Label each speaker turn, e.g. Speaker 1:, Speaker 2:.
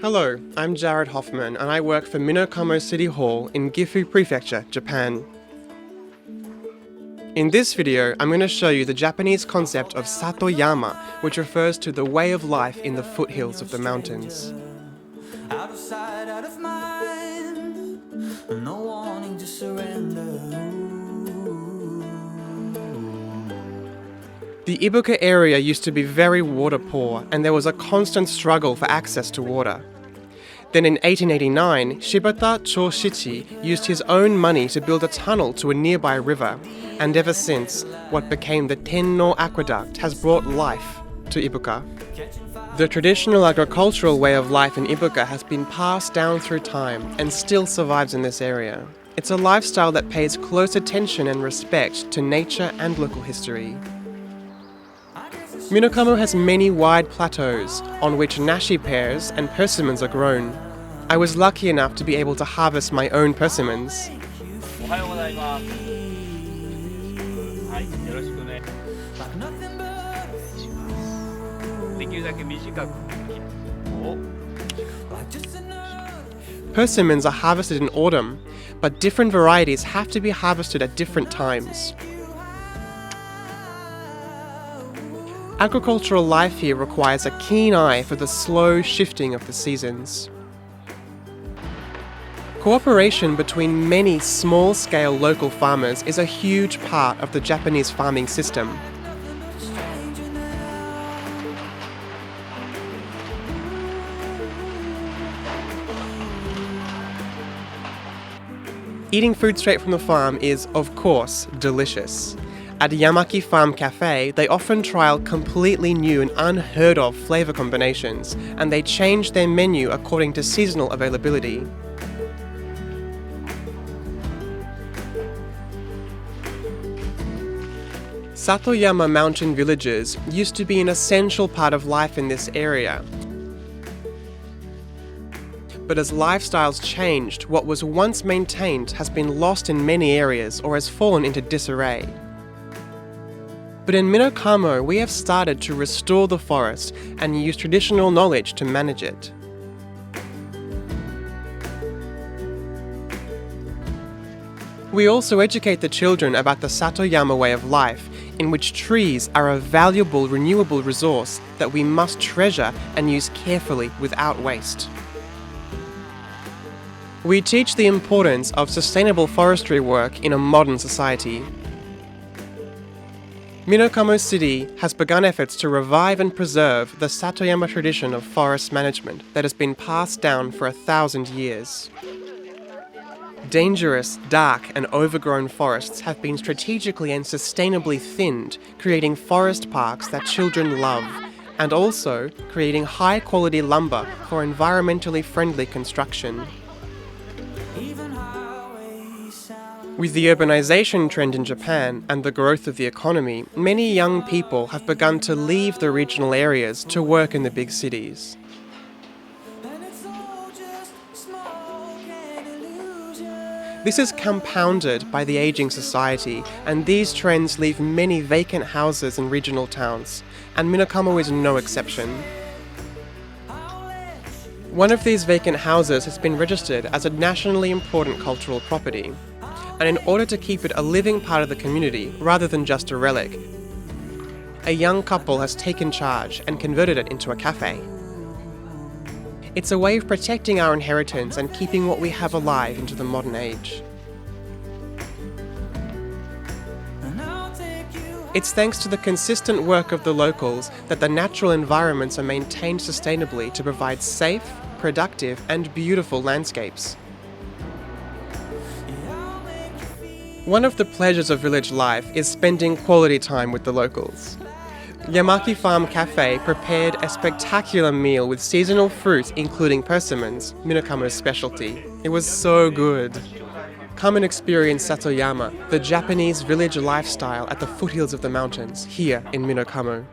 Speaker 1: Hello, I'm Jared Hoffman and I work for Minokamo City Hall in Gifu Prefecture, Japan. In this video, I'm going to show you the Japanese concept of Satoyama, which refers to the way of life in the foothills of the mountains.
Speaker 2: Out of sight, out of mind, no wanting to surrender.
Speaker 1: The Ibuka area used to be very water poor and there was a constant struggle for access to water. Then in 1889, Shibata Choshichi used his own money to build a tunnel to a nearby river, and ever since, what became the Tenno Aqueduct has brought life to Ibuka. The traditional agricultural way of life in Ibuka has been passed down through time and still survives in this area. It's a lifestyle that pays close attention and respect to nature and local history. Minokamo has many wide plateaus on which nashi pears and persimmons are grown. I was lucky enough to be able to harvest my own persimmons. Persimmons are harvested in autumn, but different varieties have to be harvested at different times. Agricultural life here requires a keen eye for the slow shifting of the seasons. Cooperation between many small-scale local farmers is a huge part of the Japanese farming system. Eating food straight from the farm is, of course, delicious. At Yamaki Farm Cafe, they often trial completely new and unheard of flavour combinations, and they change their menu according to seasonal availability. Satoyama mountain villages used to be an essential part of life in this area. But as lifestyles changed, what was once maintained has been lost in many areas or has fallen into disarray. But in Minokamo, we have started to restore the forest and use traditional knowledge to manage it. We also educate the children about the Satoyama way of life, in which trees are a valuable renewable resource that we must treasure and use carefully without waste. We teach the importance of sustainable forestry work in a modern society. Minokamo City has begun efforts to revive and preserve the Satoyama tradition of forest management that has been passed down for 1,000 years. Dangerous, dark and overgrown forests have been strategically and sustainably thinned, creating forest parks that children love, and also creating high-quality lumber for environmentally friendly construction. With the urbanization trend in Japan and the growth of the economy, many young people have begun to leave the regional areas to work in the big cities. This is compounded by the aging society, and these trends leave many vacant houses in regional towns, and Minokamo is no exception. One of these vacant houses has been registered as a nationally important cultural property, and in order to keep it a living part of the community rather than just a relic, a young couple has taken charge and converted it into a cafe. It's a way of protecting our inheritance and keeping what we have alive into the modern age. It's thanks to the consistent work of the locals that the natural environments are maintained sustainably to provide safe, productive, and beautiful landscapes. One of the pleasures of village life is spending quality time with the locals. Yamaki Farm Cafe prepared a spectacular meal with seasonal fruit including persimmons, Minokamo's specialty. It was so good. Come and experience Satoyama, the Japanese village lifestyle at the foothills of the mountains, here in Minokamo.